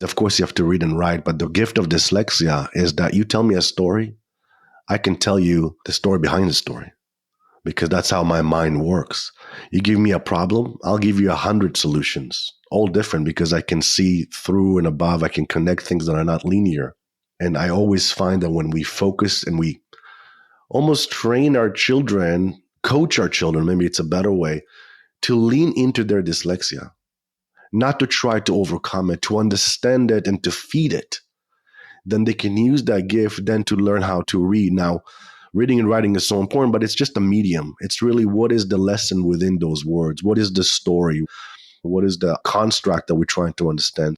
Of course, you have to read and write, but the gift of dyslexia is that you tell me a story, I can tell you the story behind the story, because that's how my mind works. You give me a problem, I'll give you 100 solutions, all different, because I can see through and above. I can connect things that are not linear. And I always find that when we focus and we almost train our children, coach our children, maybe it's a better way, to lean into their dyslexia, not to try to overcome it, to understand it and to feed it, then they can use that gift then to learn how to read. Now, reading and writing is so important, but it's just a medium. It's really, what is the lesson within those words? What is the story? What is the construct that we're trying to understand?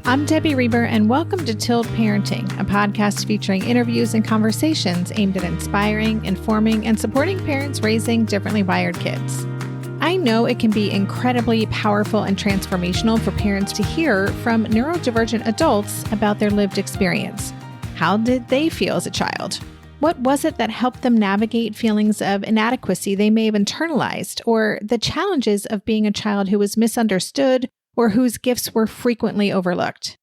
I'm Debbie Reber, and welcome to Tilled Parenting, a podcast featuring interviews and conversations aimed at inspiring, informing, and supporting parents raising differently wired kids. I know it can be incredibly powerful and transformational for parents to hear from neurodivergent adults about their lived experience. How did they feel as a child? What was it that helped them navigate feelings of inadequacy they may have internalized, or the challenges of being a child who was misunderstood or whose gifts were frequently overlooked?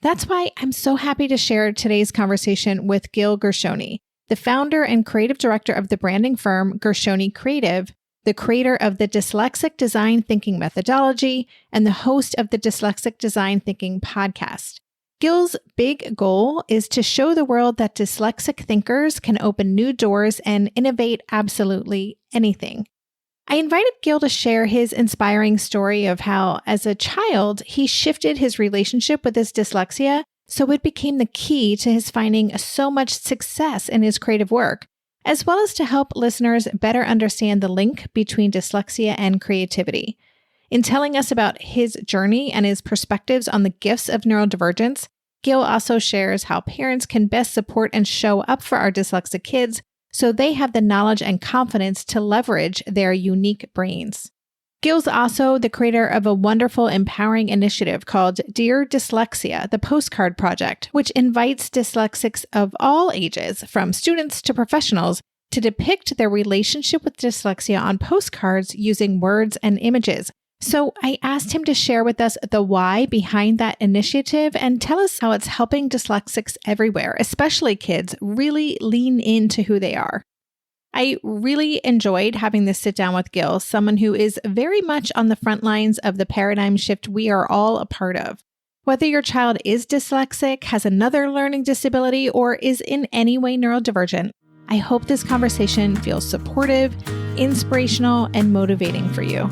That's why I'm so happy to share today's conversation with Gil Gershoni, the founder and creative director of the branding firm Gershoni Creative, the creator of the Dyslexic Design Thinking methodology, and the host of the Dyslexic Design Thinking podcast. Gil's big goal is to show the world that dyslexic thinkers can open new doors and innovate absolutely anything. I invited Gil to share his inspiring story of how, as a child, he shifted his relationship with his dyslexia so it became the key to his finding so much success in his creative work, as well as to help listeners better understand the link between dyslexia and creativity. In telling us about his journey and his perspectives on the gifts of neurodivergence, Gil also shares how parents can best support and show up for our dyslexic kids so they have the knowledge and confidence to leverage their unique brains. Gil's also the creator of a wonderful, empowering initiative called Dear Dyslexia, the Postcard Project, which invites dyslexics of all ages, from students to professionals, to depict their relationship with dyslexia on postcards using words and images. So I asked him to share with us the why behind that initiative and tell us how it's helping dyslexics everywhere, especially kids, really lean into who they are. I really enjoyed having this sit down with Gil, someone who is very much on the front lines of the paradigm shift we are all a part of. Whether your child is dyslexic, has another learning disability, or is in any way neurodivergent, I hope this conversation feels supportive, inspirational, and motivating for you.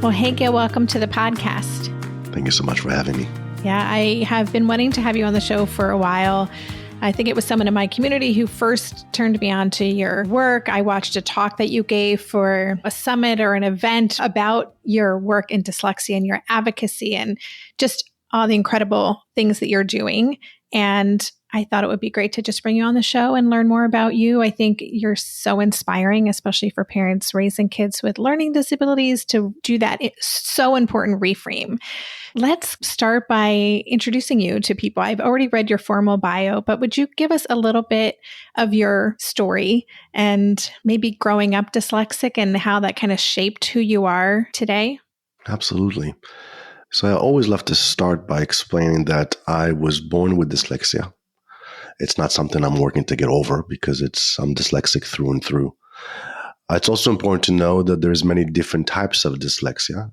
Well, hey, Gil, welcome to the podcast. Thank you so much for having me. Yeah, I have been wanting to have you on the show for a while. I think it was someone in my community who first turned me on to your work. I watched a talk that you gave for a summit or an event about your work in dyslexia and your advocacy and just all the incredible things that you're doing. And I thought it would be great to just bring you on the show and learn more about you. I think you're so inspiring, especially for parents raising kids with learning disabilities, to do that so important reframe. Let's start by introducing you to people. I've already read your formal bio, but would you give us a little bit of your story and maybe growing up dyslexic and how that kind of shaped who you are today? Absolutely. So I always love to start by explaining that I was born with dyslexia. It's not something I'm working to get over because I'm dyslexic through and through. It's also important to know that there's many different types of dyslexia.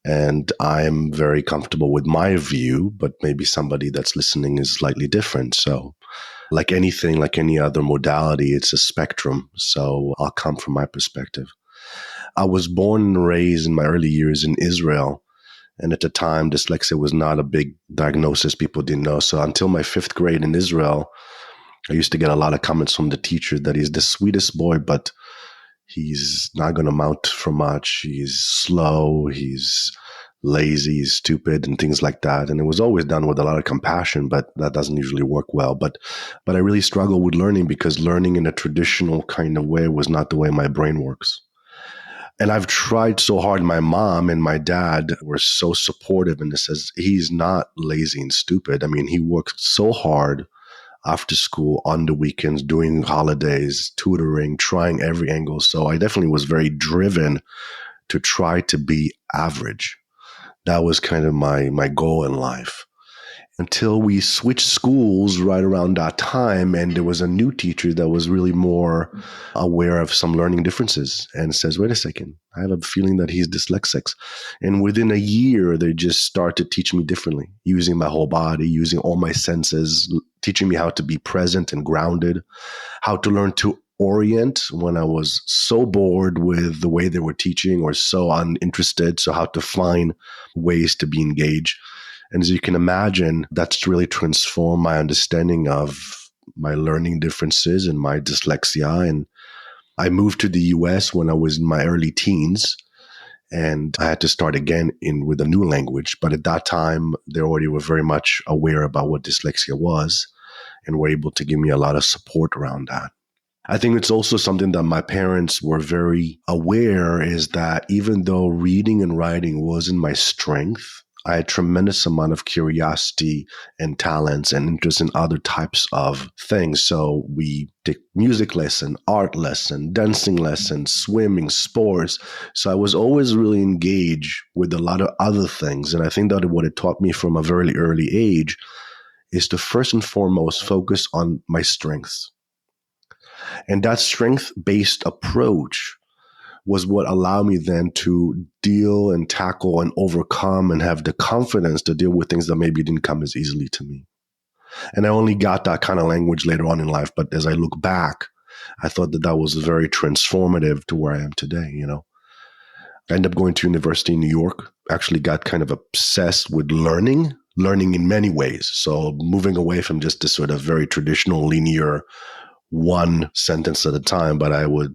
And I'm very comfortable with my view, but maybe somebody that's listening is slightly different. So like anything, like any other modality, it's a spectrum. So I'll come from my perspective. I was born and raised in my early years in Israel. And at the time, dyslexia was not a big diagnosis. People didn't know. So until my 5th grade in Israel, I used to get a lot of comments from the teacher that he's the sweetest boy, but he's not going to amount for much. He's slow, he's lazy, he's stupid, and things like that. And it was always done with a lot of compassion, but that doesn't usually work well. But I really struggled with learning because learning in a traditional kind of way was not the way my brain works. And I've tried so hard. My mom and my dad were so supportive, and it says he's not lazy and stupid. I mean, he worked so hard. after school, on the weekends, during holidays, tutoring, trying every angle. So I definitely was very driven to try to be average. That was kind of my goal in life. Until we switched schools right around that time, and there was a new teacher that was really more aware of some learning differences and says, wait a second, I have a feeling that he's dyslexic. And within a year, they just start to teach me differently, using my whole body, using all my senses, teaching me how to be present and grounded, how to learn to orient when I was so bored with the way they were teaching or so uninterested. So how to find ways to be engaged. And as you can imagine, that's really transformed my understanding of my learning differences and my dyslexia. And I moved to the US when I was in my early teens, and I had to start again with a new language. But at that time, they already were very much aware about what dyslexia was and were able to give me a lot of support around that. I think it's also something that my parents were very aware, is that even though reading and writing wasn't my strength, I had tremendous amount of curiosity and talents and interest in other types of things. So we take music lesson, art lesson, dancing lessons, swimming, sports. So I was always really engaged with a lot of other things. And I think that what it taught me from a very early age is to first and foremost focus on my strengths. And that strength-based approach was what allowed me then to deal and tackle and overcome and have the confidence to deal with things that maybe didn't come as easily to me. And I only got that kind of language later on in life. But as I look back, I thought that was very transformative to where I am today, I ended up going to university in New York, actually got kind of obsessed with learning in many ways. So moving away from just this sort of very traditional linear one sentence at a time, but I would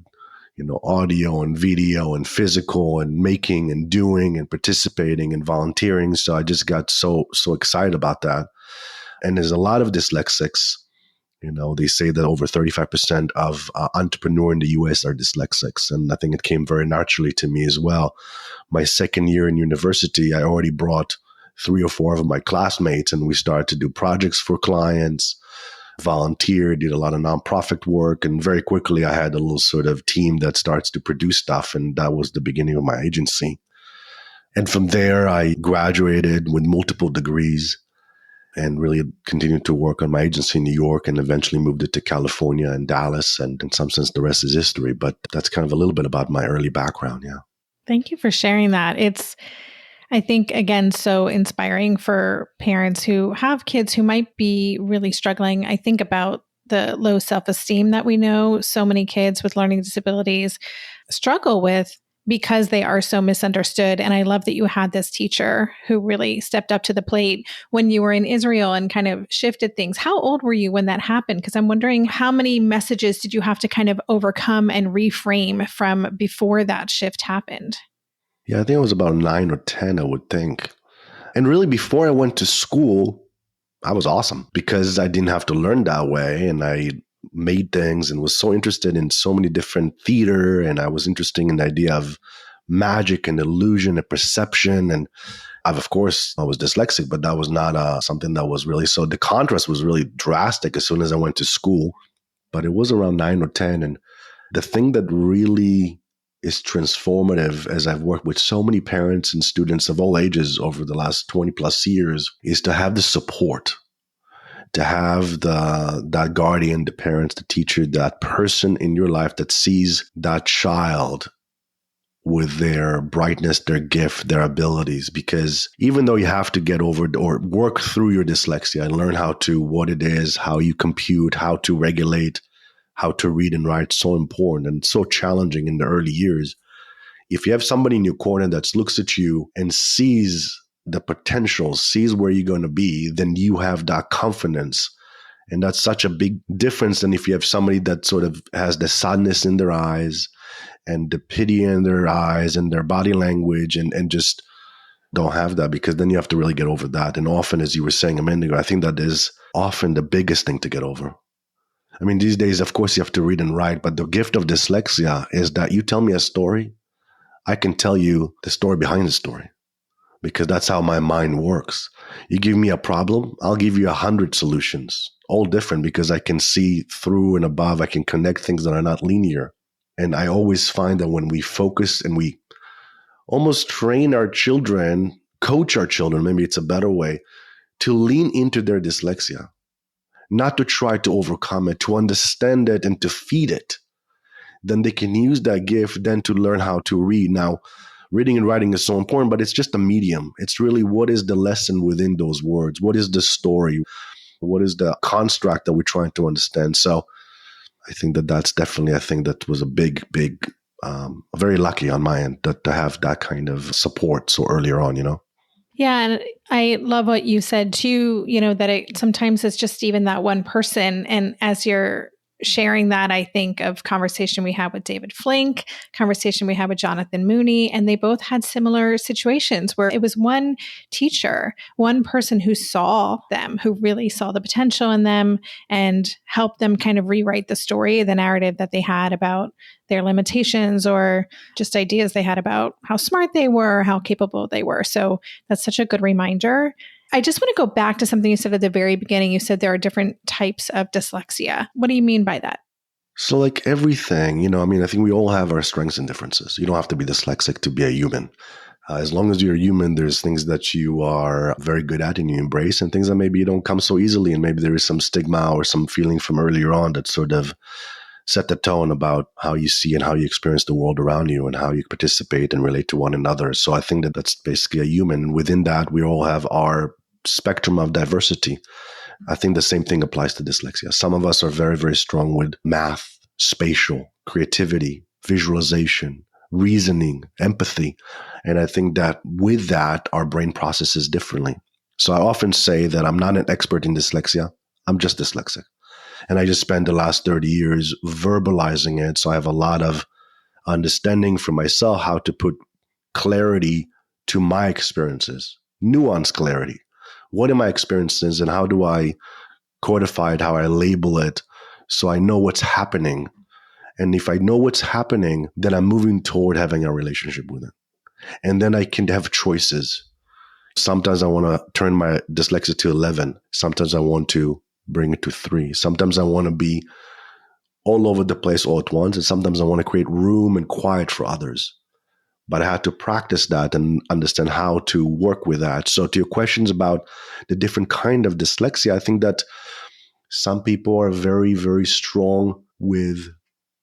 audio and video and physical and making and doing and participating and volunteering. So I just got so excited about that. And there's a lot of dyslexics. They say that over 35% of entrepreneurs in the US are dyslexics. And I think it came very naturally to me as well. My second year in university, I already brought 3 or 4 of my classmates, and we started to do projects for clients, volunteered, did a lot of nonprofit work, and very quickly I had a little sort of team that starts to produce stuff, and that was the beginning of my agency. And from there, I graduated with multiple degrees and really continued to work on my agency in New York, and eventually moved it to California and Dallas, and in some sense, the rest is history. But that's kind of a little bit about my early background, yeah. Thank you for sharing that. It's, I think, again, so inspiring for parents who have kids who might be really struggling. I think about the low self-esteem that we know so many kids with learning disabilities struggle with because they are so misunderstood. And I love that you had this teacher who really stepped up to the plate when you were in Israel and kind of shifted things. How old were you when that happened? Because I'm wondering, how many messages did you have to kind of overcome and reframe from before that shift happened? Yeah, I think I was about 9 or 10, I would think. And really, before I went to school, I was awesome because I didn't have to learn that way. And I made things and was so interested in so many different theater. And I was interested in the idea of magic and illusion and perception. And of course, I was dyslexic, but that was not something that was really, so the contrast was really drastic as soon as I went to school. But it was around 9 or 10. And the thing that really is transformative, as I've worked with so many parents and students of all ages over the last 20 plus years, is to have the support, to have that guardian, the parents, the teacher, that person in your life that sees that child with their brightness, their gift, their abilities. Because even though you have to get over or work through your dyslexia and learn what it is, how you compute, how to regulate, how to read and write, so important and so challenging in the early years. If you have somebody in your corner that looks at you and sees the potential, sees where you're going to be, then you have that confidence. And that's such a big difference than if you have somebody that sort of has the sadness in their eyes and the pity in their eyes and their body language and just don't have that, because then you have to really get over that. And often, as you were saying a minute ago, I think that is often the biggest thing to get over. I mean, these days, of course, you have to read and write, but the gift of dyslexia is that you tell me a story, I can tell you the story behind the story, because that's how my mind works. You give me a problem, I'll give you 100 solutions, all different, because I can see through and above. I can connect things that are not linear. And I always find that when we focus and we almost train our children, coach our children, maybe it's a better way, to lean into their dyslexia, not to try to overcome it, to understand it and to feed it, then they can use that gift then to learn how to read. Now, reading and writing is so important, but it's just a medium. It's really, what is the lesson within those words? What is the story? What is the construct that we're trying to understand? So I think that that's definitely a thing that was a big, very lucky on my end to have that kind of support so earlier on, Yeah. And I love what you said too, that sometimes it's just even that one person. And as you're sharing that, I think of conversation we had with David Flink, conversation we had with Jonathan Mooney, and they both had similar situations where it was one teacher, one person who saw them, who really saw the potential in them and helped them kind of rewrite the story, the narrative that they had about their limitations or just ideas they had about how smart they were, how capable they were. So that's such a good reminder. I just want to go back to something you said at the very beginning. You said there are different types of dyslexia. What do you mean by that? So like everything, I think we all have our strengths and differences. You don't have to be dyslexic to be a human. As long as you're a human, there's things that you are very good at and you embrace, and things that maybe you don't come so easily. And maybe there is some stigma or some feeling from earlier on that sort of set the tone about how you see and how you experience the world around you and how you participate and relate to one another. So I think that that's basically a human. And within that, we all have our spectrum of diversity. I think the same thing applies to dyslexia. Some of us are very, very strong with math, spatial, creativity, visualization, reasoning, empathy. And I think that with that, our brain processes differently. So I often say that I'm not an expert in dyslexia. I'm just dyslexic. And I just spent the last 30 years verbalizing it. So I have a lot of understanding for myself how to put clarity to my experiences, nuanced clarity. What are my experiences and how do I codify it, how I label it, so I know what's happening. And if I know what's happening, then I'm moving toward having a relationship with it. And then I can have choices. Sometimes I want to turn my dyslexia to 11. Sometimes I want to bring it to 3. Sometimes I want to be all over the place all at once. And sometimes I want to create room and quiet for others. But I had to practice that and understand how to work with that. So to your questions about the different kind of dyslexia, I think that some people are very, very strong with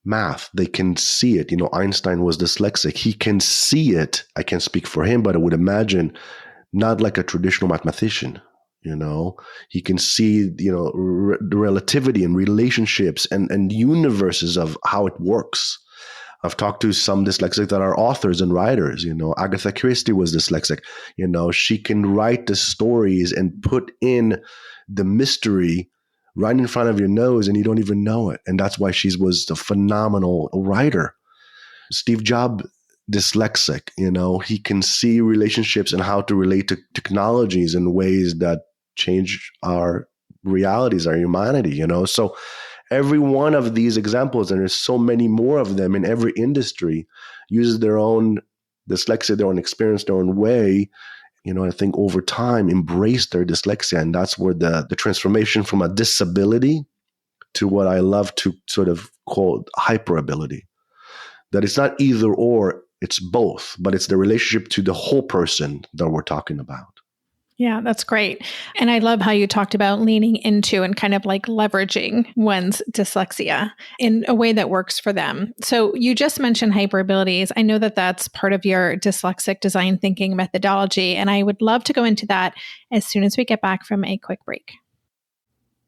math. They can see it. Einstein was dyslexic. He can see it. I can't speak for him, but I would imagine not like a traditional mathematician. He can see, the relativity and relationships and universes of how it works. I've talked to some dyslexic that are authors and writers. Agatha Christie was dyslexic. She can write the stories and put in the mystery right in front of your nose and you don't even know it. And that's why she was a phenomenal writer. Steve Jobs, dyslexic, he can see relationships and how to relate to technologies in ways that change our realities, our humanity, So every one of these examples, and there's so many more of them in every industry, uses their own dyslexia, their own experience, their own way, I think over time embrace their dyslexia. And that's where the transformation from a disability to what I love to sort of call hyperability, that it's not either or, it's both, but it's the relationship to the whole person that we're talking about. Yeah, that's great. And I love how you talked about leaning into and kind of like leveraging one's dyslexia in a way that works for them. So you just mentioned hyperabilities. I know that that's part of your dyslexic design thinking methodology, and I would love to go into that as soon as we get back from a quick break.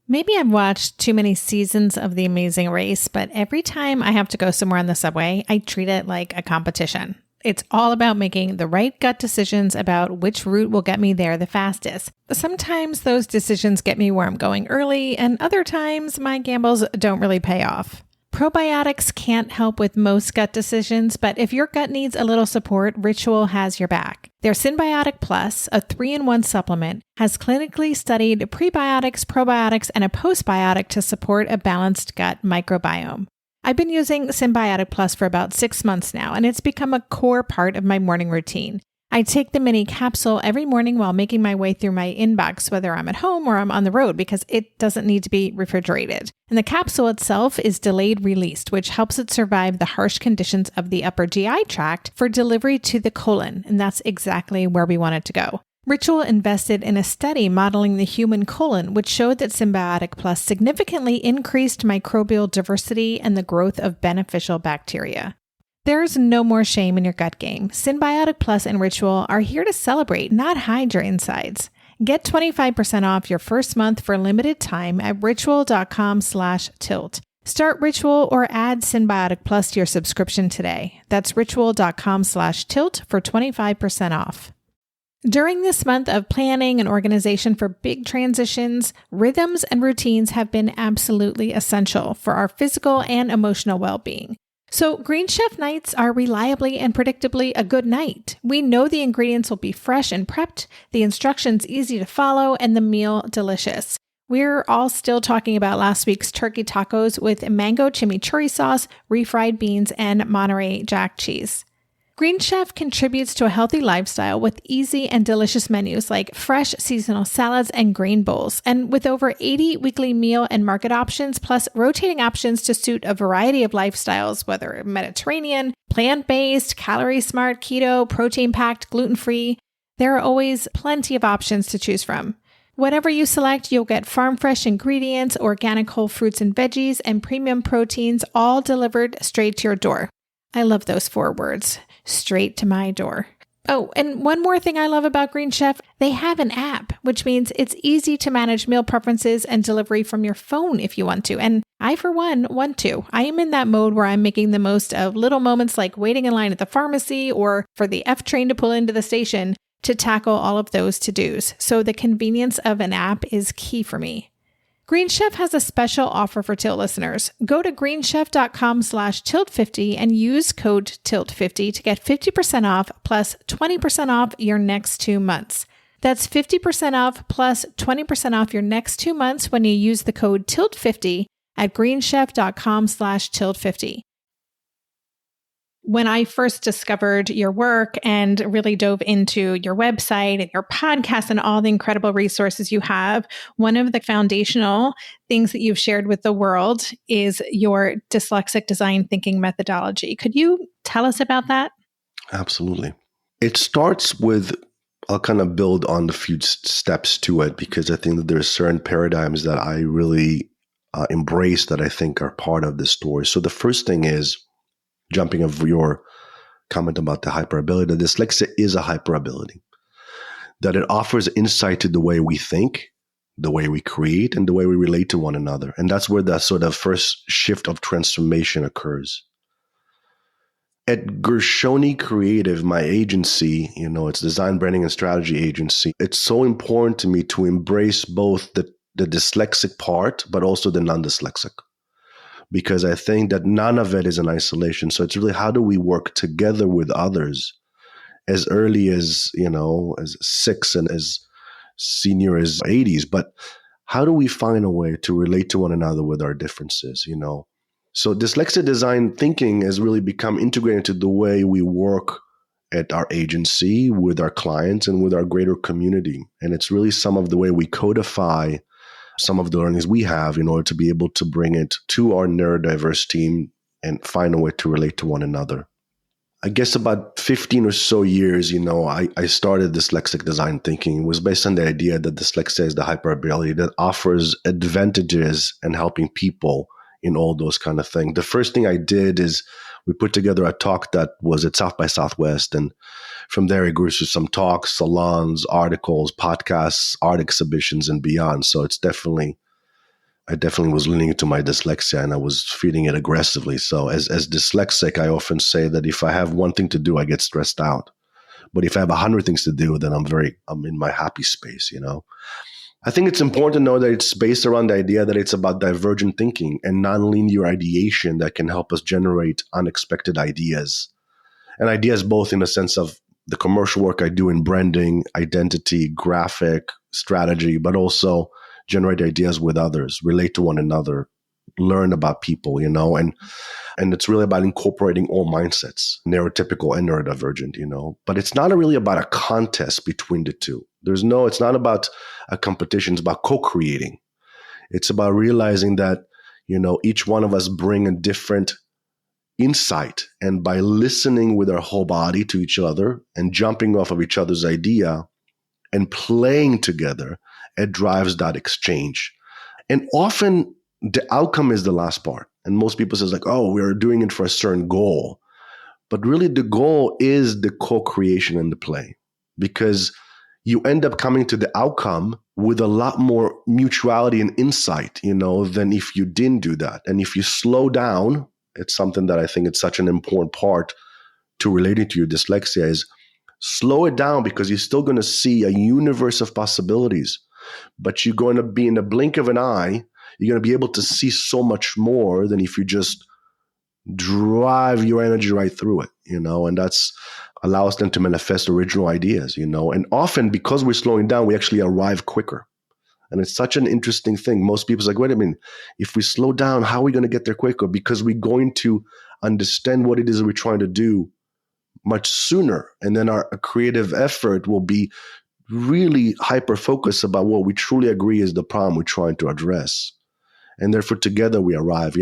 Maybe I've watched too many seasons of The Amazing Race, but every time I have to go somewhere on the subway, I treat it like a competition. It's all about making the right gut decisions about which route will get me there the fastest. Sometimes those decisions get me where I'm going early, and other times my gambles don't really pay off. Probiotics can't help with most gut decisions, but if your gut needs a little support, Ritual has your back. Their Symbiotic Plus, a 3-in-1 supplement, has clinically studied prebiotics, probiotics, and a postbiotic to support a balanced gut microbiome. I've been using Symbiotic Plus for about 6 months now, and it's become a core part of my morning routine. I take the mini capsule every morning while making my way through my inbox, whether I'm at home or I'm on the road, because it doesn't need to be refrigerated. And the capsule itself is delayed released, which helps it survive the harsh conditions of the upper GI tract for delivery to the colon. And that's exactly where we want it to go. Ritual invested in a study modeling the human colon, which showed that Symbiotic Plus significantly increased microbial diversity and the growth of beneficial bacteria. There's no more shame in your gut game. Symbiotic Plus and Ritual are here to celebrate, not hide your insides. Get 25% off your first month for a limited time at ritual.com/tilt. Start Ritual or add Symbiotic Plus to your subscription today. That's ritual.com/tilt for 25% off. During this month of planning and organization for big transitions, rhythms and routines have been absolutely essential for our physical and emotional well-being. So Green Chef nights are reliably and predictably a good night. We know the ingredients will be fresh and prepped, the instructions easy to follow, and the meal delicious. We're all still talking about last week's turkey tacos with mango chimichurri sauce, refried beans, and Monterey Jack cheese. Green Chef contributes to a healthy lifestyle with easy and delicious menus like fresh seasonal salads and grain bowls, and with over 80 weekly meal and market options, plus rotating options to suit a variety of lifestyles, whether Mediterranean, plant-based, calorie-smart, keto, protein-packed, gluten-free. There are always plenty of options to choose from. Whatever you select, you'll get farm-fresh ingredients, organic whole fruits and veggies, and premium proteins, all delivered straight to your door. I love those 4 words. Straight to my door. Oh, and one more thing I love about Green Chef, they have an app, which means it's easy to manage meal preferences and delivery from your phone if you want to. And I, for one, want to. I am in that mode where I'm making the most of little moments like waiting in line at the pharmacy or for the F train to pull into the station to tackle all of those to-dos. So the convenience of an app is key for me. Green Chef has a special offer for Tilt listeners. Go to greenchef.com/tilt50 and use code TILT50 to get 50% off plus 20% off your next 2 months. That's 50% off plus 20% off your next 2 months when you use the code TILT50 at greenchef.com/tilt50. When I first discovered your work and really dove into your website and your podcast and all the incredible resources you have, one of the foundational things that you've shared with the world is your Dyslexic Design Thinking methodology. Could you tell us about that? Absolutely. It starts with, I'll kind of build on the few steps to it because I think that there are certain paradigms that I really embrace that I think are part of this story. So the first thing is, jumping of your comment about the hyperability, that dyslexia is a hyperability, that it offers insight to the way we think, the way we create, and the way we relate to one another. And that's where that sort of first shift of transformation occurs. At Gershoni Creative, my agency, it's design, branding, and strategy agency. It's so important to me to embrace both the dyslexic part, but also the non-dyslexic. Because I think that none of it is in isolation. So it's really how do we work together with others as early as, as 6 and as senior as 80s. But how do we find a way to relate to one another with our differences, So Dyslexic Design Thinking has really become integrated into the way we work at our agency, with our clients, and with our greater community. And it's really some of the way we codify some of the learnings we have in order to be able to bring it to our neurodiverse team and find a way to relate to one another. I guess about 15 or so years, I started Dyslexic Design Thinking. It was based on the idea that dyslexia is the hyperability that offers advantages in helping people in all those kind of things. The first thing I did is we put together a talk that was at South by Southwest, and from there, it grew to some talks, salons, articles, podcasts, art exhibitions, and beyond. So I definitely was leaning into my dyslexia, and I was feeding it aggressively. So as dyslexic, I often say that if I have one thing to do, I get stressed out. But if I have 100 things to do, then I'm in my happy space, I think it's important to know that it's based around the idea that it's about divergent thinking and nonlinear ideation that can help us generate unexpected ideas. And ideas both in the sense of the commercial work I do in branding, identity, graphic, strategy, but also generate ideas with others, relate to one another, learn about people, and it's really about incorporating all mindsets, neurotypical and neurodivergent, but it's not really about a contest between the two. It's not about a competition. It's about co-creating. It's about realizing that, each one of us bring a different insight. And by listening with our whole body to each other and jumping off of each other's idea and playing together, it drives that exchange. And often the outcome is the last part. And most people say like, oh, we're doing it for a certain goal. But really the goal is the co-creation and the play, because you end up coming to the outcome with a lot more mutuality and insight, than if you didn't do that. And if you slow down, it's something that I think it's such an important part to relating to your dyslexia is slow it down, because you're still going to see a universe of possibilities, but you're going to be in the blink of an eye. You're going to be able to see so much more than if you just drive your energy right through it, and that's allows them to manifest original ideas, and often because we're slowing down, we actually arrive quicker. And it's such an interesting thing. Most people's like, wait a minute, if we slow down, how are we going to get there quicker? Because we're going to understand what it is we're trying to do much sooner. And then our creative effort will be really hyper-focused about what we truly agree is the problem we're trying to address. And therefore, together we arrive.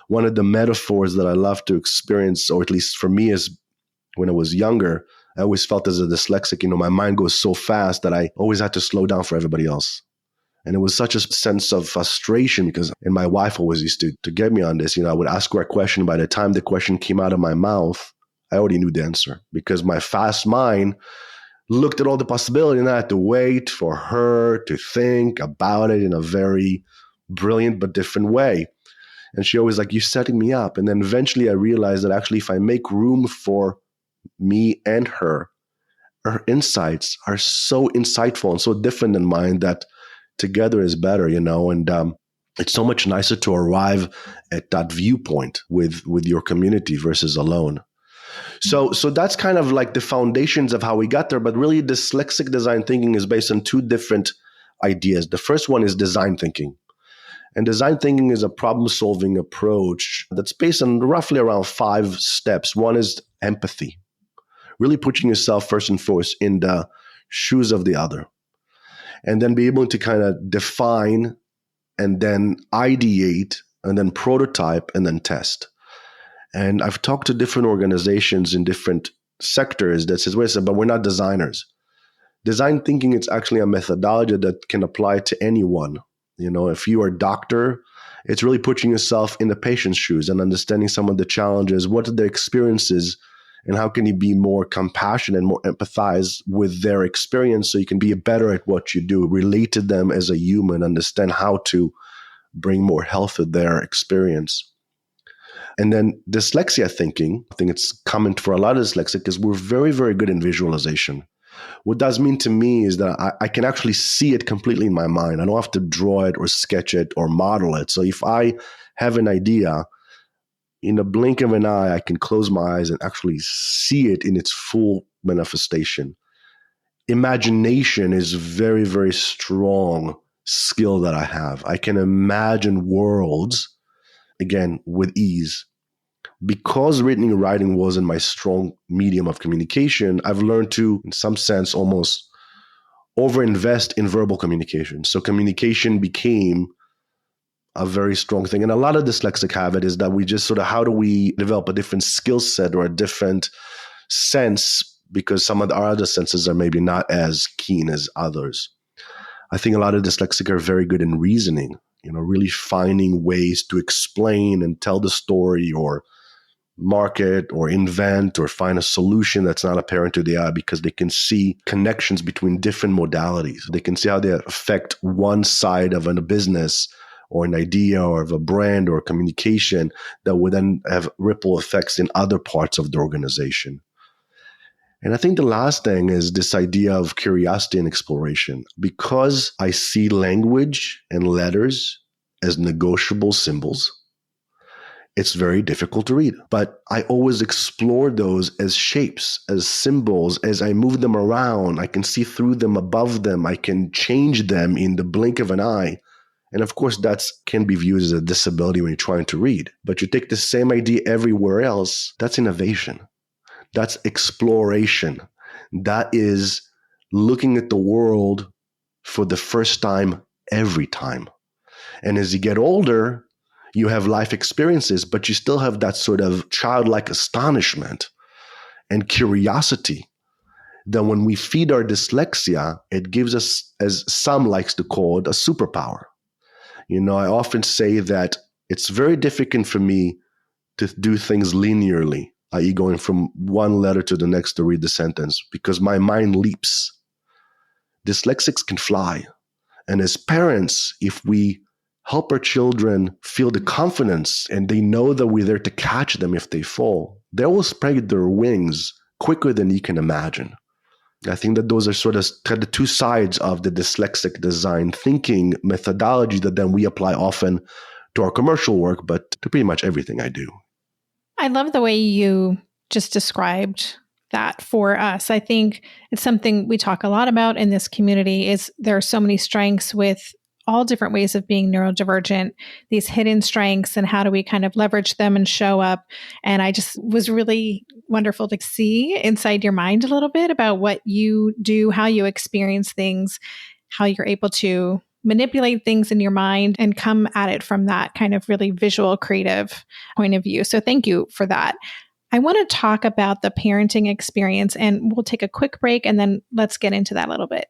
One of the metaphors that I love to experience, or at least for me, is when I was younger, I always felt as a dyslexic, my mind goes so fast that I always had to slow down for everybody else. And it was such a sense of frustration because, and my wife always used to get me on this, I would ask her a question. By the time the question came out of my mouth, I already knew the answer because my fast mind looked at all the possibilities and I had to wait for her to think about it in a very brilliant but different way. And she always like, you're setting me up. And then eventually I realized that actually if I make room for me and her insights are so insightful and so different than mine that together is better, and it's so much nicer to arrive at that viewpoint with your community versus alone. So that's kind of like the foundations of how we got there. But really, dyslexic design thinking is based on two different ideas. The first one is design thinking. And design thinking is a problem-solving approach that's based on roughly around 5 steps. One is empathy, really putting yourself first and foremost in the shoes of the other. And then be able to kind of define and then ideate and then prototype and then test. And I've talked to different organizations in different sectors that says, wait a second, but we're not designers. Design thinking is actually a methodology that can apply to anyone. If you are a doctor, it's really putting yourself in the patient's shoes and understanding some of the challenges, what are their experiences, and how can you be more compassionate and more empathize with their experience so you can be better at what you do, relate to them as a human, understand how to bring more health to their experience. And then dyslexia thinking, I think it's common for a lot of dyslexic, is we're very, very good in visualization. What does mean to me is that I can actually see it completely in my mind. I don't have to draw it or sketch it or model it. So if I have an idea, in a blink of an eye, I can close my eyes and actually see it in its full manifestation. Imagination is a very, very strong skill that I have. I can imagine worlds, again, with ease. Because written and writing wasn't my strong medium of communication, I've learned to, in some sense, almost overinvest in verbal communication. So communication became a very strong thing. And a lot of dyslexic have it is that we just sort of, how do we develop a different skill set or a different sense because some of our other senses are maybe not as keen as others. I think a lot of dyslexic are very good in reasoning, really finding ways to explain and tell the story or market or invent or find a solution that's not apparent to the eye because they can see connections between different modalities. They can see how they affect one side of a business or an idea or of a brand or a communication that would then have ripple effects in other parts of the organization. And I think the last thing is this idea of curiosity and exploration. Because I see language and letters as negotiable symbols, it's very difficult to read. But I always explore those as shapes, as symbols. As I move them around, I can see through them, above them. I can change them in the blink of an eye. And of course, that can be viewed as a disability when you're trying to read. But you take the same idea everywhere else, that's innovation. That's exploration. That is looking at the world for the first time every time. And as you get older, you have life experiences, but you still have that sort of childlike astonishment and curiosity that when we feed our dyslexia, it gives us, as some likes to call it, a superpower. I often say that it's very difficult for me to do things linearly, i.e. going from one letter to the next to read the sentence, because my mind leaps. Dyslexics can fly. And as parents, if we help our children feel the confidence and they know that we're there to catch them if they fall, they will spread their wings quicker than you can imagine. I think that those are sort of the two sides of the dyslexic design thinking methodology that then we apply often to our commercial work, but to pretty much everything I do. I love the way you just described that for us. I think it's something we talk a lot about in this community is there are so many strengths with all different ways of being neurodivergent, these hidden strengths, and how do we kind of leverage them and show up. And I just was really wonderful to see inside your mind a little bit about what you do, how you experience things, how you're able to manipulate things in your mind and come at it from that kind of really visual, creative point of view. So thank you for that. I want to talk about the parenting experience, and we'll take a quick break and then let's get into that a little bit.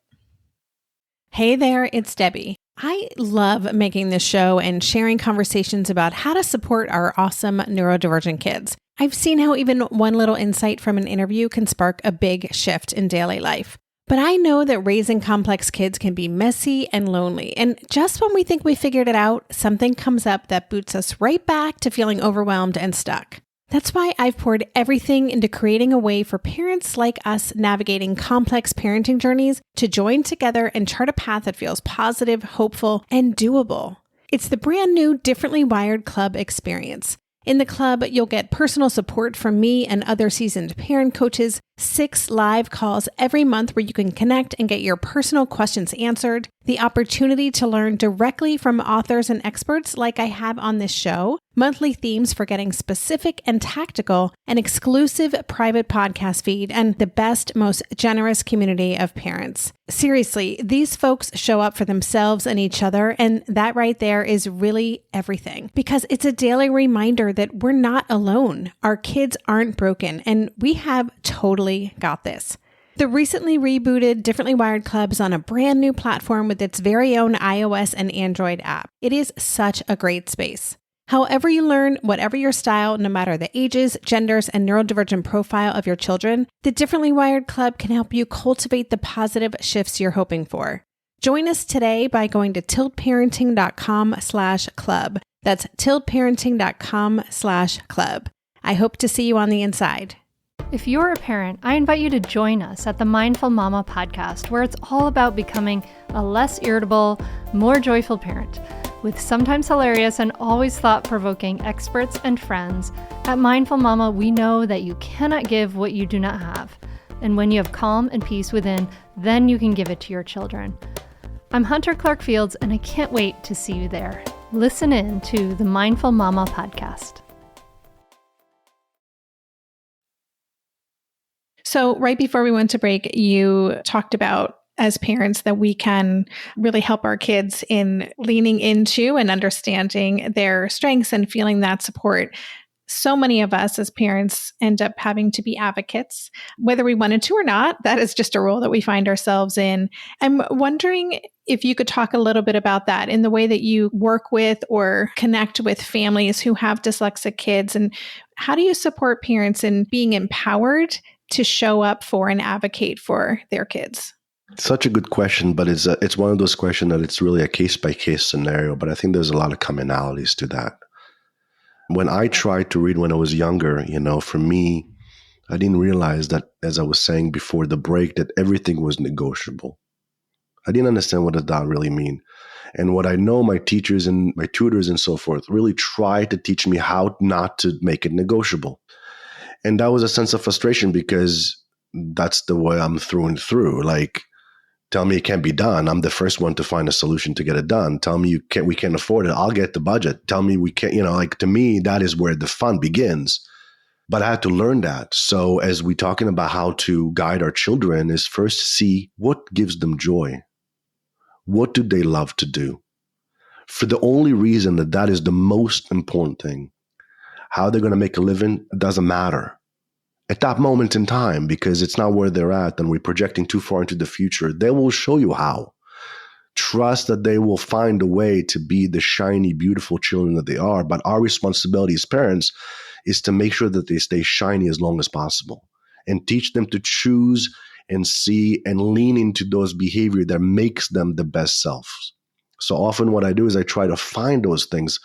Hey there, it's Debbie. I love making this show and sharing conversations about how to support our awesome neurodivergent kids. I've seen how even one little insight from an interview can spark a big shift in daily life. But I know that raising complex kids can be messy and lonely. And just when we think we figured it out, something comes up that boots us right back to feeling overwhelmed and stuck. That's why I've poured everything into creating a way for parents like us navigating complex parenting journeys to join together and chart a path that feels positive, hopeful, and doable. It's the brand new Differently Wired Club experience. In the club, you'll get personal support from me and other seasoned parent coaches, 6 live calls every month where you can connect and get your personal questions answered, the opportunity to learn directly from authors and experts like I have on this show, monthly themes for getting specific and tactical, an exclusive private podcast feed, and the best, most generous community of parents. Seriously, these folks show up for themselves and each other, and that right there is really everything. Because it's a daily reminder that we're not alone. Our kids aren't broken, and we have totally got this. The recently rebooted Differently Wired Club is on a brand new platform with its very own iOS and Android app. It is such a great space. However you learn, whatever your style, no matter the ages, genders, and neurodivergent profile of your children, the Differently Wired Club can help you cultivate the positive shifts you're hoping for. Join us today by going to tiltparenting.com/club. That's tiltparenting.com/club. I hope to see you on the inside. If you're a parent, I invite you to join us at the Mindful Mama podcast, where it's all about becoming a less irritable, more joyful parent. With sometimes hilarious and always thought-provoking experts and friends, at Mindful Mama, we know that you cannot give what you do not have. And when you have calm and peace within, then you can give it to your children. I'm Hunter Clark-Fields, and I can't wait to see you there. Listen in to the Mindful Mama podcast. So right before we went to break, you talked about as parents that we can really help our kids in leaning into and understanding their strengths and feeling that support. So many of us as parents end up having to be advocates, whether we wanted to or not. That is just a role that we find ourselves in. I'm wondering if you could talk a little bit about that in the way that you work with or connect with families who have dyslexic kids, and how do you support parents in being empowered to show up for and advocate for their kids? Such a good question, but it's one of those questions that it's really a case-by-case scenario, but I think there's a lot of commonalities to that. When I tried to read when I was younger, for me, I didn't realize that, as I was saying before the break, that everything was negotiable. I didn't understand what did that really mean. And what I know my teachers and my tutors and so forth really tried to teach me how not to make it negotiable. And that was a sense of frustration because that's the way I'm through and through. Like, Tell me it can't be done. I'm the first one to find a solution to get it done. Tell me we can't afford it. I'll get the budget. Tell me we can't, to me, that is where the fun begins. But I had to learn that. So as we're talking about how to guide our children is first see what gives them joy. What do they love to do? For the only reason that is the most important thing. How they're going to make a living doesn't matter at that moment in time, because it's not where they're at and we're projecting too far into the future. They will show you how. Trust that they will find a way to be the shiny, beautiful children that they are. But our responsibility as parents is to make sure that they stay shiny as long as possible and teach them to choose and see and lean into those behavior that makes them the best selves. So often what I do is I try to find those things.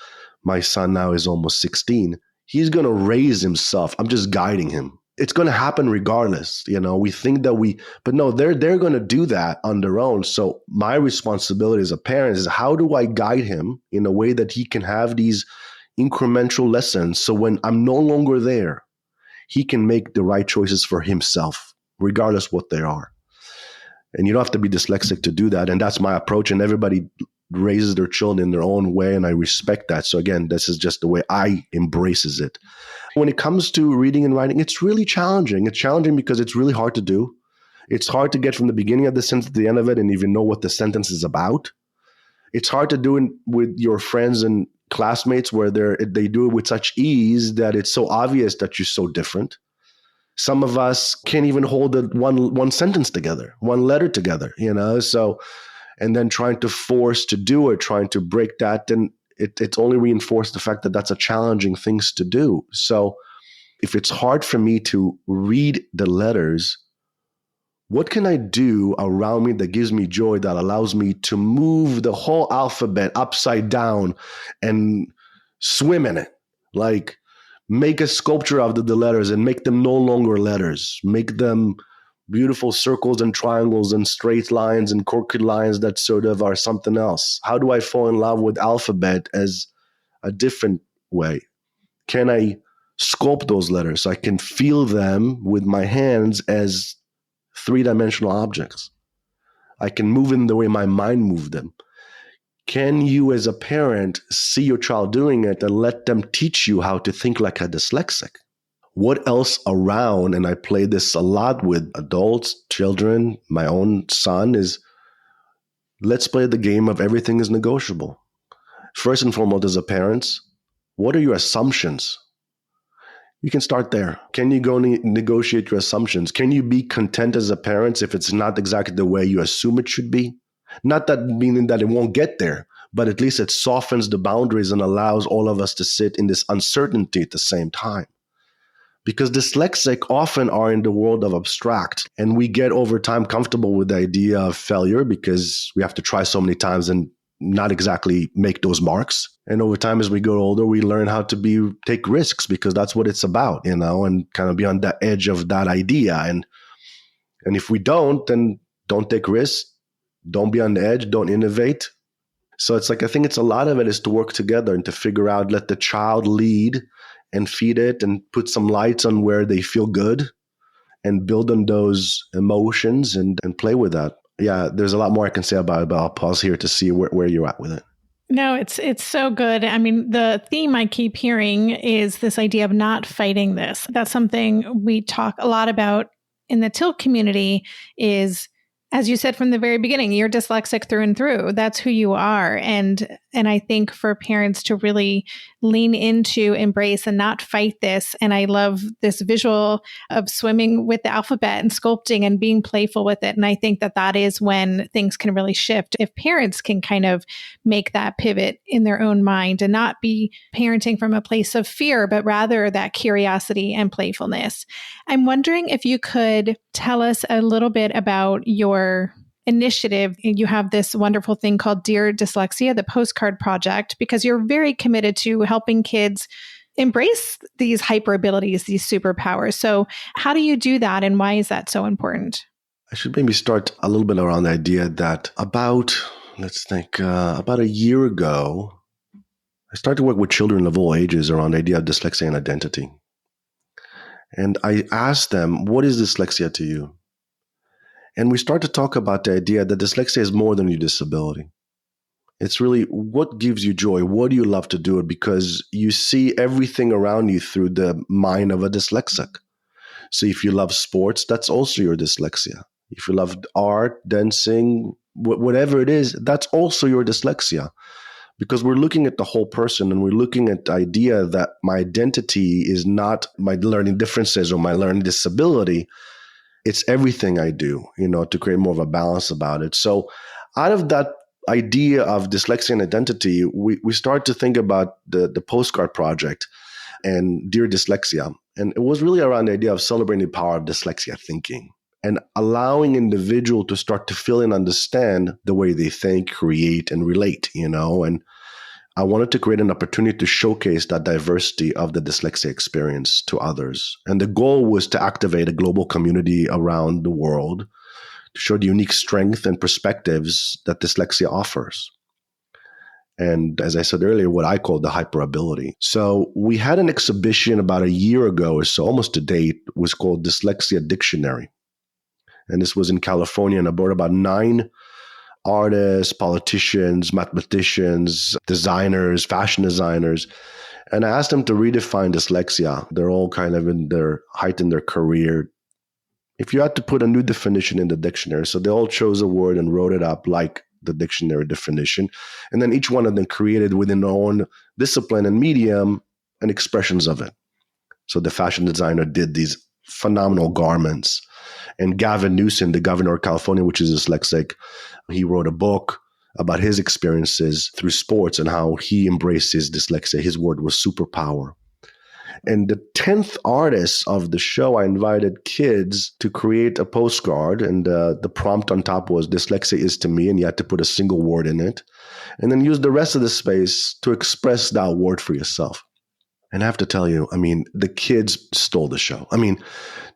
My son now is almost 16. He's going to raise himself. I'm just guiding him. It's going to happen regardless. We think that but no, they're going to do that on their own. So my responsibility as a parent is how do I guide him in a way that he can have these incremental lessons. So when I'm no longer there, he can make the right choices for himself, regardless what they are. And you don't have to be dyslexic to do that. And that's my approach. And everybody raises their children in their own way. And I respect that. So again, this is just the way I embraces it. When it comes to reading and writing, it's really challenging. It's challenging because it's really hard to do. It's hard to get from the beginning of the sentence to the end of it and even know what the sentence is about. It's hard to do it with your friends and classmates where they do it with such ease that it's so obvious that you're so different. Some of us can't even hold one sentence together, one letter together, so, and then trying to force to do it, trying to break that, and it's only reinforced the fact that that's a challenging thing to do. So if it's hard for me to read the letters, what can I do around me that gives me joy, that allows me to move the whole alphabet upside down and swim in it? Like make a sculpture of the letters and make them no longer letters. Make them beautiful circles and triangles and straight lines and crooked lines that sort of are something else. How do I fall in love with alphabet as a different way? Can I sculpt those letters so I can feel them with my hands as three-dimensional objects? I can move in the way my mind moved them. Can you as a parent see your child doing it and let them teach you how to think like a dyslexic? What else around, and I play this a lot with adults, children, my own son, is let's play the game of everything is negotiable. First and foremost, as a parent, what are your assumptions? You can start there. Can you go negotiate your assumptions? Can you be content as a parent if it's not exactly the way you assume it should be? Not that meaning that it won't get there, but at least it softens the boundaries and allows all of us to sit in this uncertainty at the same time. Because dyslexic often are in the world of abstract, and we get over time comfortable with the idea of failure because we have to try so many times and not exactly make those marks. And over time, as we grow older, we learn how to take risks because that's what it's about, and kind of be on the edge of that idea. And if we don't, then don't take risks, don't be on the edge, don't innovate. So it's like, I think it's a lot of it is to work together and to figure out, let the child lead and feed it and put some lights on where they feel good and build on those emotions and play with that. Yeah, there's a lot more I can say about it, but I'll pause here to see where you're at with it. No, it's so good. I mean, the theme I keep hearing is this idea of not fighting this. That's something we talk a lot about in the Tilt community is, as you said from the very beginning, you're dyslexic through and through. That's who you are. And I think for parents to really lean into, embrace, and not fight this. And I love this visual of swimming with the alphabet and sculpting and being playful with it. And I think that is when things can really shift. If parents can kind of make that pivot in their own mind and not be parenting from a place of fear, but rather that curiosity and playfulness. I'm wondering if you could tell us a little bit about your initiative. You have this wonderful thing called Dear Dyslexia, the Postcard project, because you're very committed to helping kids embrace these hyperabilities, these superpowers. So how do you do that, and why is that so important? I should maybe start a little bit around the idea that about a year ago, I started to work with children of all ages around the idea of dyslexia and identity. And I asked them, what is dyslexia to you? And we start to talk about the idea that dyslexia is more than your disability. It's really what gives you joy. What do you love to do? Because you see everything around you through the mind of a dyslexic. So if you love sports, that's also your dyslexia. If you love art, dancing, whatever it is, that's also your dyslexia. Because we're looking at the whole person and we're looking at the idea that my identity is not my learning differences or my learning disability. It's everything I do, to create more of a balance about it. So out of that idea of dyslexia and identity, we start to think about the Postcard project and Dear Dyslexia. And it was really around the idea of celebrating the power of dyslexia thinking and allowing individual to start to feel and understand the way they think, create, and relate, And I wanted to create an opportunity to showcase that diversity of the dyslexia experience to others. And the goal was to activate a global community around the world to show the unique strength and perspectives that dyslexia offers. And as I said earlier, what I call the hyperability. So we had an exhibition about a year ago or so, almost to date, was called Dyslexia Dictionary. And this was in California, and I brought about 9 artists, politicians, mathematicians, designers, fashion designers. And I asked them to redefine dyslexia. They're all kind of in their height in their career. If you had to put a new definition in the dictionary, so they all chose a word and wrote it up like the dictionary definition. And then each one of them created within their own discipline and medium and expressions of it. So the fashion designer did these phenomenal garments. And Gavin Newsom, the governor of California, which is dyslexic, he wrote a book about his experiences through sports and how he embraced his dyslexia. His word was superpower. And the 10th artist of the show, I invited kids to create a postcard. And the prompt on top was dyslexia is to me. And you had to put a single word in it. And then use the rest of the space to express that word for yourself. And I have to tell you, the kids stole the show.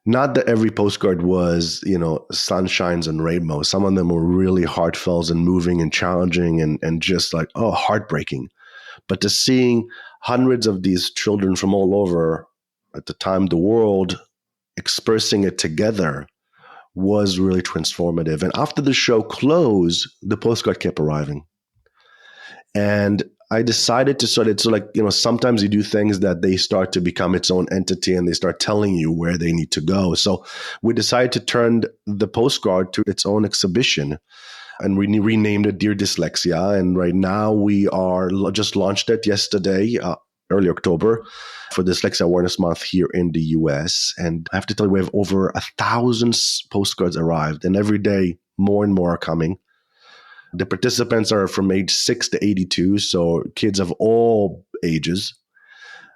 Not that every postcard was, sunshines and rainbows. Some of them were really heartfelt and moving and challenging and just like, heartbreaking. But to seeing hundreds of these children from all over, at the time, the world, expressing it together was really transformative. And after the show closed, the postcard kept arriving. And I decided to sometimes you do things that they start to become its own entity and they start telling you where they need to go. So we decided to turn the postcard to its own exhibition and we renamed it Dear Dyslexia. And right now we are just launched it yesterday, early October, for Dyslexia Awareness Month here in the US. And I have to tell you, we have over 1,000 postcards arrived and every day more and more are coming. The participants are from age 6 to 82, so kids of all ages.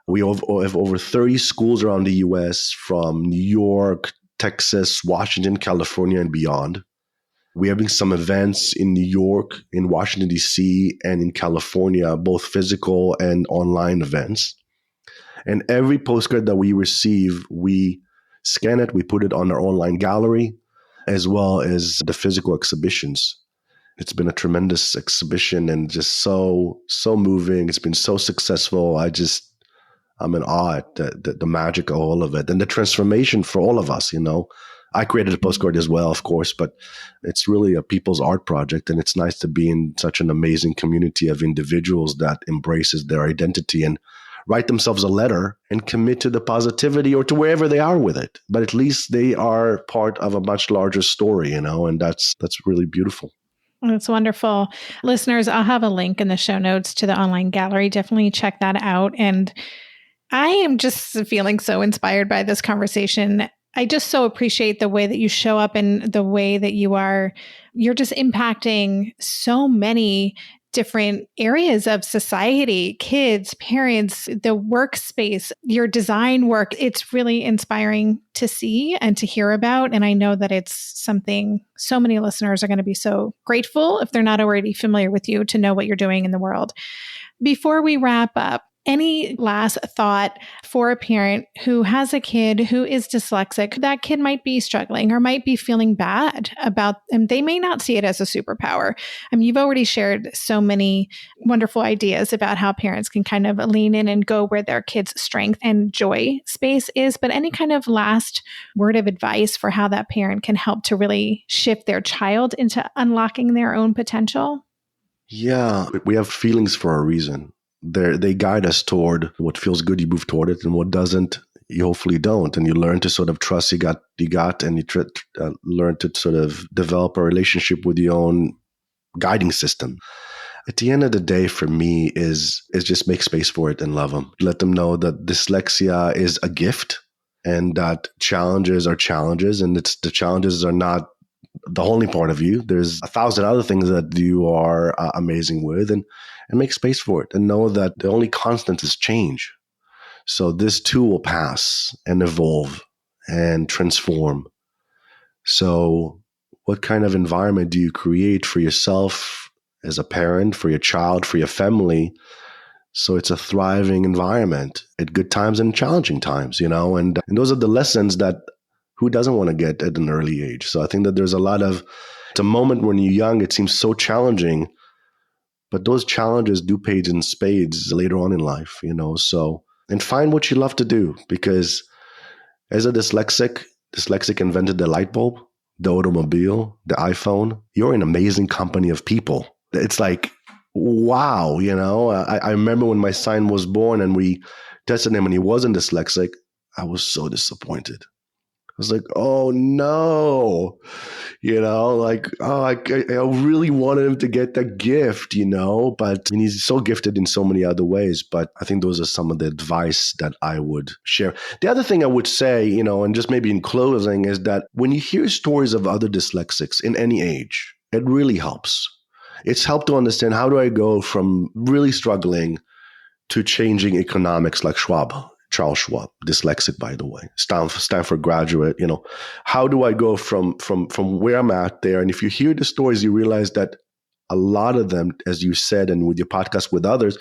We have over 30 schools around the U.S. from New York, Texas, Washington, California, and beyond. We're having some events in New York, in Washington, D.C., and in California, both physical and online events. And every postcard that we receive, we scan it, we put it on our online gallery, as well as the physical exhibitions. It's been a tremendous exhibition and just so moving. It's been so successful. I'm in awe at the magic of all of it and the transformation for all of us, I created a postcard as well, of course, but it's really a people's art project. And it's nice to be in such an amazing community of individuals that embraces their identity and write themselves a letter and commit to the positivity or to wherever they are with it. But at least they are part of a much larger story, and that's really beautiful. That's wonderful. Listeners, I'll have a link in the show notes to the online gallery. Definitely check that out. And I am just feeling so inspired by this conversation. I just so appreciate the way that you show up and the way that you're just impacting so many different areas of society, kids, parents, the workspace, your design work. It's really inspiring to see and to hear about. And I know that it's something so many listeners are going to be so grateful, if they're not already familiar with you, to know what you're doing in the world. Before we wrap up, Any last thought for a parent who has a kid who is dyslexic? That kid might be struggling or might be feeling bad about, and they may not see it as a superpower. I mean, you've already shared so many wonderful ideas about how parents can kind of lean in and go where their kids' strength and joy space is. But any kind of last word of advice for how that parent can help to really shift their child into unlocking their own potential? Yeah, we have feelings for a reason. They guide us toward what feels good, you move toward it, and what doesn't, you hopefully don't. And you learn to sort of trust you got, and you learn to sort of develop a relationship with your own guiding system. At the end of the day, for me, is just make space for it and love them. Let them know that dyslexia is a gift and that challenges are challenges, and the challenges are not the only part of you. There's 1,000 other things that you are amazing with, and make space for it, and know that the only constant is change. So this too will pass and evolve and transform. So what kind of environment do you create for yourself as a parent, for your child, for your family? So it's a thriving environment at good times and challenging times, and those are the lessons that who doesn't want to get at an early age. So I think that there's it's a moment when you're young, it seems so challenging, but those challenges do pay in spades later on in life, so, and find what you love to do, because as a dyslexic invented the light bulb, the automobile, the iPhone. You're in amazing company of people. It's like, wow, I remember when my son was born and we tested him and he wasn't dyslexic, I was so disappointed. I was like, oh no, I really wanted him to get that gift, but he's so gifted in so many other ways. But I think those are some of the advice that I would share. The other thing I would say, and just maybe in closing, is that when you hear stories of other dyslexics in any age, it really helps. It's helped to understand, how do I go from really struggling to changing economics like Charles Schwab, dyslexic, by the way, Stanford graduate, how do I go from where I'm at there? And if you hear the stories, you realize that a lot of them, as you said, and with your podcast with others,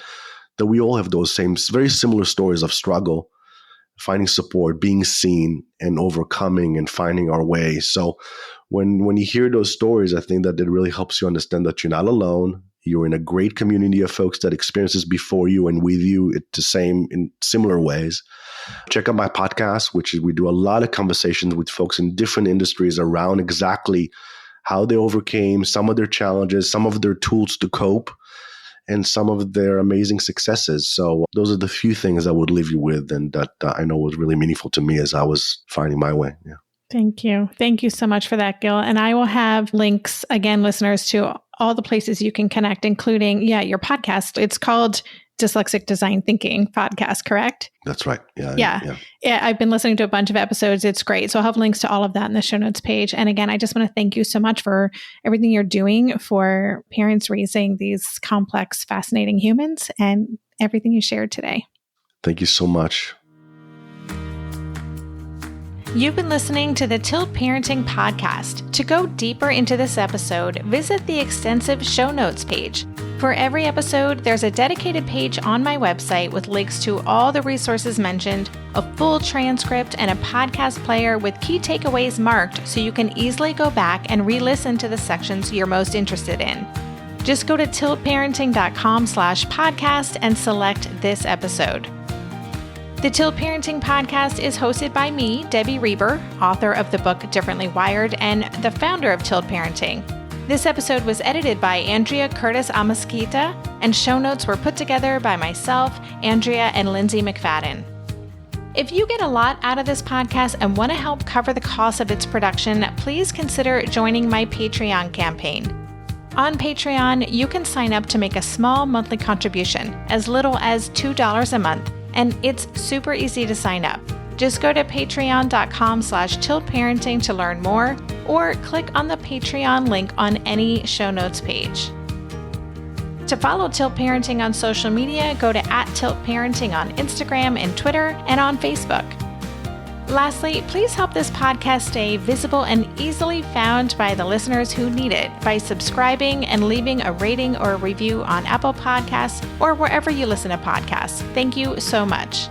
that we all have those same, very similar stories of struggle, finding support, being seen, and overcoming and finding our way. So when you hear those stories, I think that it really helps you understand that you're not alone. You're in a great community of folks that experiences before you and with you in similar ways. Check out my podcast, we do a lot of conversations with folks in different industries around exactly how they overcame some of their challenges, some of their tools to cope, and some of their amazing successes. So those are the few things I would leave you with, and that I know was really meaningful to me as I was finding my way. Yeah. Thank you. Thank you so much for that, Gil. And I will have links, again, listeners, to all the places you can connect, including, your podcast. It's called Dyslexic Design Thinking podcast, correct? That's right. Yeah. I've been listening to a bunch of episodes. It's great. So I'll have links to all of that in the show notes page. And again, I just want to thank you so much for everything you're doing for parents raising these complex, fascinating humans, and everything you shared today. Thank you so much. You've been listening to the Tilt Parenting Podcast. To go deeper into this episode, visit the extensive show notes page. For every episode, there's a dedicated page on my website with links to all the resources mentioned, a full transcript, and a podcast player with key takeaways marked so you can easily go back and re-listen to the sections you're most interested in. Just go to tiltparenting.com/podcast and select this episode. The Tilt Parenting Podcast is hosted by me, Debbie Reber, author of the book Differently Wired and the founder of Tilt Parenting. This episode was edited by Andrea Curtis Amasquita, and show notes were put together by myself, Andrea, and Lindsay McFadden. If you get a lot out of this podcast and want to help cover the cost of its production, please consider joining my Patreon campaign. On Patreon, you can sign up to make a small monthly contribution, as little as $2 a month. And it's super easy to sign up. Just go to patreon.com/tiltparenting to learn more, or click on the Patreon link on any show notes page. To follow Tilt Parenting on social media, go to @tiltparenting on Instagram and Twitter, and on Facebook. Lastly, please help this podcast stay visible and easily found by the listeners who need it by subscribing and leaving a rating or a review on Apple Podcasts or wherever you listen to podcasts. Thank you so much.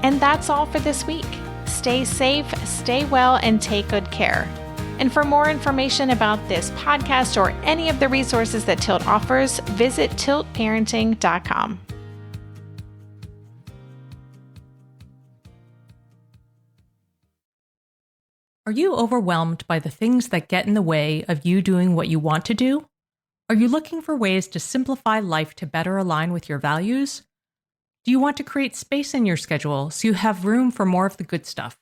And that's all for this week. Stay safe, stay well, and take good care. And for more information about this podcast or any of the resources that Tilt offers, visit tiltparenting.com. Are you overwhelmed by the things that get in the way of you doing what you want to do? Are you looking for ways to simplify life to better align with your values? Do you want to create space in your schedule so you have room for more of the good stuff?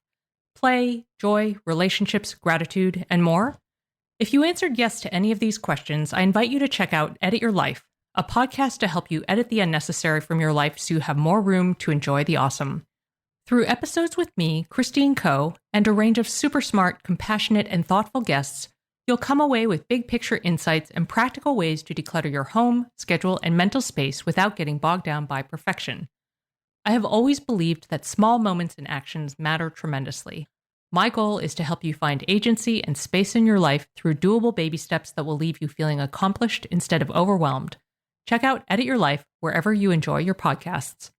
Play, joy, relationships, gratitude, and more? If you answered yes to any of these questions, I invite you to check out Edit Your Life, a podcast to help you edit the unnecessary from your life so you have more room to enjoy the awesome. Through episodes with me, Christine Coe, and a range of super smart, compassionate, and thoughtful guests, you'll come away with big picture insights and practical ways to declutter your home, schedule, and mental space without getting bogged down by perfection. I have always believed that small moments and actions matter tremendously. My goal is to help you find agency and space in your life through doable baby steps that will leave you feeling accomplished instead of overwhelmed. Check out Edit Your Life wherever you enjoy your podcasts.